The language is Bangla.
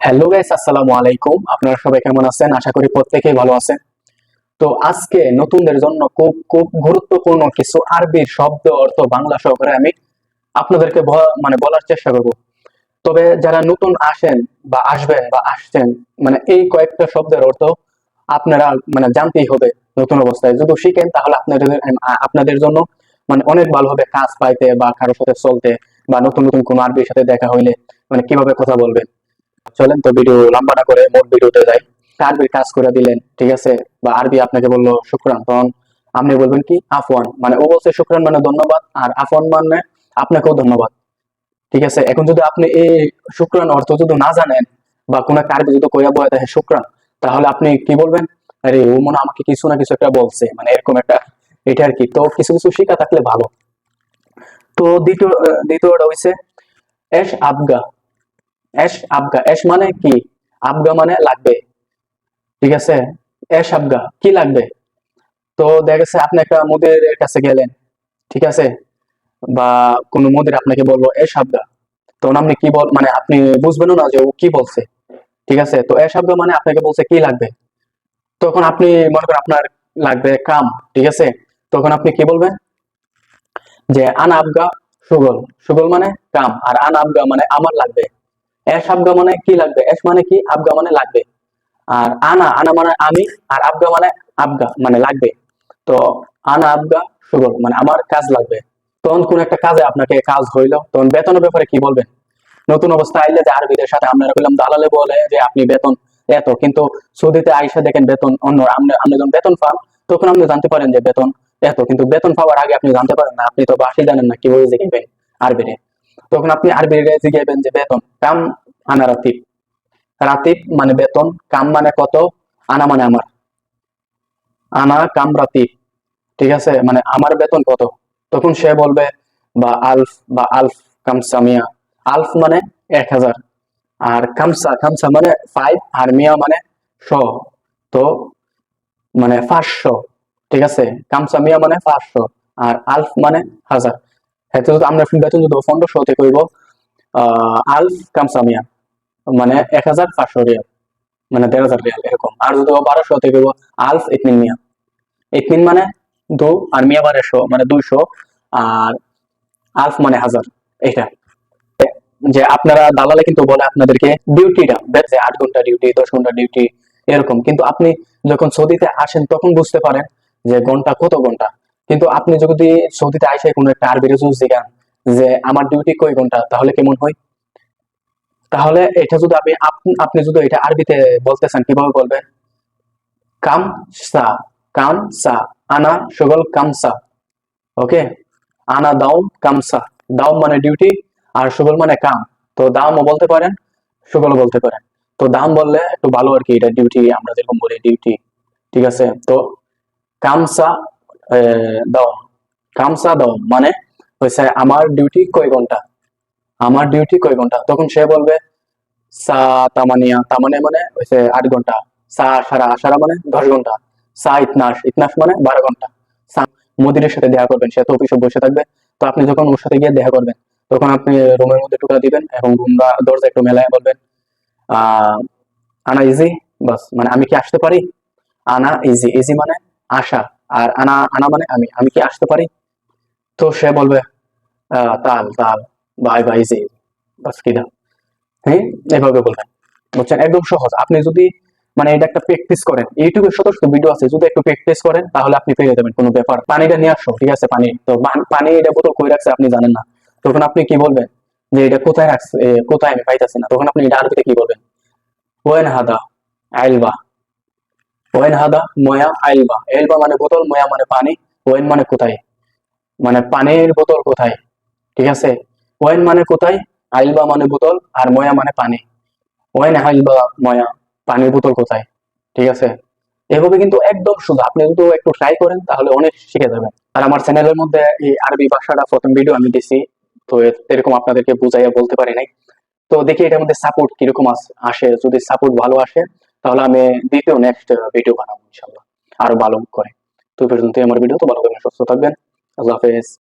হ্যালো গাইস, আসসালামু আলাইকুম। আপনারা সবাই কেমন আছেন? আশা করি প্রত্যেকেই ভালো আছেন। তো আজকে নতুনদের জন্য খুব খুব গুরুত্বপূর্ণ কিছু আরবি শব্দ অর্থ বাংলা সহকারে আমি আপনাদেরকে বলার চেষ্টা করব। তবে যারা নতুন আসেন বা আসবেন বা আসছেন, এই কয়েকটা শব্দের অর্থ আপনারা জানতেই হবে। নতুন অবস্থায় যদি শিখেন তাহলে আপনাদের জন্য অনেক ভালো হবে কাজ পাইতে বা কারোর সাথে চলতে, বা নতুন নতুন কোনো আরবির সাথে দেখা হইলে কিভাবে কথা বলবেন। চলেন তো ভিডিও লম্বা না করে মোট ভিডিওতে যাই। আরবির কাজ করে দিলেন, ঠিক আছে, বা আরবি আপনাকে বললো শুকরান, তখন আপনি বলবেন কি আফওয়ান। ও বলছে শুকরান মানে ধন্যবাদ, আর আফওয়ান মানে আপনাকেও ধন্যবাদ। ঠিক আছে, এখন যদি আপনি এই শুকরান অর্থ যদি না জানেন বা কোনো একটা আরবি যদি কইয়া বলে দেখে শুকরান, তাহলে আপনি কি বলবেন? আরে ও মনে হয় আমাকে কিছু না কিছু একটা বলছে, এরকম একটা, এটা আর কি। তো কিছু কিছু শিখা থাকলে ভালো। তো দ্বিতীয়টা হইছে এশ আবগা। এশ আবগা, এশ মানে কি, আবগা মানে লাগবে। ঠিক আছে, এশ আবগা কি লাগবে। তো দেখা গেছে আপনি একটা মুদির কাছে গেলেন, ঠিক আছে, বা কোনো মুদির আপনাকে বললো এশ আবগা, তখন আপনি কি বল, আপনি বুঝবেন না যে ও কি বলছে। ঠিক আছে, তো এশ আবগা মানে আপনাকে বলছে কি লাগবে। তখন আপনি মনে করেন আপনার লাগবে কাম, ঠিক আছে, তখন আপনি কি বলবেন যে আনা আবগা সুগল। সুগল মানে কাম, আর আনা আবগা মানে আমার লাগবে। এশ আবগা মানে কি লাগবে, এশ মানে কি, আবগা মানে লাগবে। আর আনা, আনা মানে আমি, আর আবগা মানে আবগা মানে লাগবে। তো আনা আবগা সুগল মানে আমার কাজ লাগবে। তখন কোন একটা কাজে আপনাকে কাজ হইলো, তখন বেতনের ব্যাপারে কি বলবেন? নতুন অবস্থা আইলে যে আরবিদের সাথে আমরা বললাম, দালালে বলে যে আপনি বেতন এত, কিন্তু সৌদিতে আইসা দেখেন বেতন অন্য। আপনি আপনি যখন বেতন পান তখন আপনি জানতে পারেন যে বেতন এত, কিন্তু বেতন পাওয়ার আগে আপনি জানতে পারেন না, আপনি তো বাসি জানেন না কিভাবে জিগাইবেন আরবিরে। তখন আপনি আরবিরে জিগাইবেন যে বেতন কাম আনা রাতিব। রাতিব মানে বেতন, কাম মানে কত, আনা মানে আমার, আনা কাম রাতিব। ঠিক আছে, আমার বেতন কত। তখন সে বলবে বা আলফ, বা আলফ কামসা মিয়া। আলফ মানে 1000, আর খামসা, খামসা মানে 5, আর মিয়া মানে 100। তো 500। ঠিক আছে, খামসা মিয়া মানে 500, আর আলফ মানে 1000। হ্যাঁ, তো যদি আমরা বেতন যদি 1500 তে কইব আলফ কামসা মিয়া, 1500 রিয়াল, 1500 রিয়াল এরকম। আর যদি 1200 তে কইব আলফ ইতনিন মিয়া। ইতনিন মানে 2, আর মিয়া মানে 100 মানে 200, আর আলফ মানে 1000। এটা যে আপনারা দালালে কিন্তু বলে আপনাদেরকে ডিউটিটা, যে 8 ঘন্টা ডিউটি, 10 ঘন্টা ডিউটি এরকম, কিন্তু আপনি যখন সৌদিতে আসেন তখন বুঝতে পারেন যে ঘন্টা কত ঘন্টা। কিন্তু আপনি যদি সৌদিতে আইসে কোনো একটা আরবি রুল শিখান যে আমার ডিউটি কয় ঘন্টা, তাহলে কেমন হয়? তাহলে এটা যদি আপনি যদি এটা আরবিতে বলতে চান, কিভাবে বলবেন? কাম সা, কাম সা, আনা সগল কামসা। ওকে, আনা দাউম কামসা। দাউম মানে ডিউটি, আর সুগল মানে কাম। তো দামও বলতে পারেন, সুগল বলতে পারেন। তো দাম বললে একটু ভালো আর কি, এটা ডিউটি আমরা যেরকম বলি ডিউটি। ঠিক আছে, তো কামসা দাও, কামসা দাও মানে হয়েছে আমার ডিউটি কয় ঘন্টা, আমার ডিউটি কয় ঘন্টা। তখন সে বলবে সা তামানিয়া, তামানিয়া মানে হয়েছে 8 ঘন্টা। সা আশারা, আশারা মানে 10 ঘন্টা। সা ইতনাশ, ইতনাশ মানে 12 ঘন্টা। মুদিরের সাথে দেখা করবেন, সে তো অফিসে বসে থাকবে। তো আপনি যখন ওর সাথে গিয়ে দেখা করবেন, তখন আপনি রুমের মধ্যে ঢুকা দিবেন এবং রুমটা দরজা একটু মেলায় বলবেন আহ আনা ইজি, বাস আমি কি আসতে পারি। আনা ইজি, ইজি মানে আসা, আর আনা, আনা মানে আমি, আমি কি আসতে পারি। তো সে বলবে তাল তাল, বাই বাই ইজি, বাস কিনা। হ্যাঁ, এভাবে বলবেন। বুঝছেন, একদম সহজ। আপনি যদি এটা একটা প্র্যাকটিস করেন, ইউটিউবে শত শত ভিডিও আছে, যদি একটু প্র্যাকটিস করেন তাহলে আপনি পেয়ে যাবেন। কোনো ব্যাপার। পানিটা নিয়ে আসো, ঠিক আছে, পানি তো পানি এটা বোতল কই রাখছে আপনি জানেন না, তখন আপনি কি বলবেন যে এটা কোথায় রাখছে, কোথায়, আমি পাইতাছি না। তখন আপনি এটা আরবিতে কি বলবেন? ওয়েন হাদা আইলবা। ওয়েন হাদা ময়া আইলবা। এলবা মানে বোতল, ময়া মানে পানি, ওয়েন মানে কোথায়, পানির বোতল কোথায়। ঠিক আছে, ওয়েন মানে কোথায়, আইলবা মানে বোতল, আর ময়া মানে পানি। ওয়েন হাইলবা ময়া, পানির বোতল কোথায়। ঠিক আছে, এভাবে কিন্তু একদম সোজা। আপনি যদি একটু ট্রাই করেন তাহলে অনেক শিখে যাবেন। আর আমার চ্যানেলের মধ্যে এই আরবি ভাষাটা প্রথম ভিডিও আমি দিছি, তো এরকম আপনাদেরকে বুঝাইয়া বলতে পারি নাই। তো দেখি এটার মধ্যে সাপোর্ট কিরকম আসে। যদি সাপোর্ট ভালো আসে তাহলে আমি দ্বিতীয় নেক্সট ভিডিও বানাবো ইনশাল্লাহ, আরো ভালো করে। তো এই পর্যন্ত আমার ভিডিও। তো ভালো থাকবেন, সুস্থ থাকবেন। আল্লাহ হাফেজ।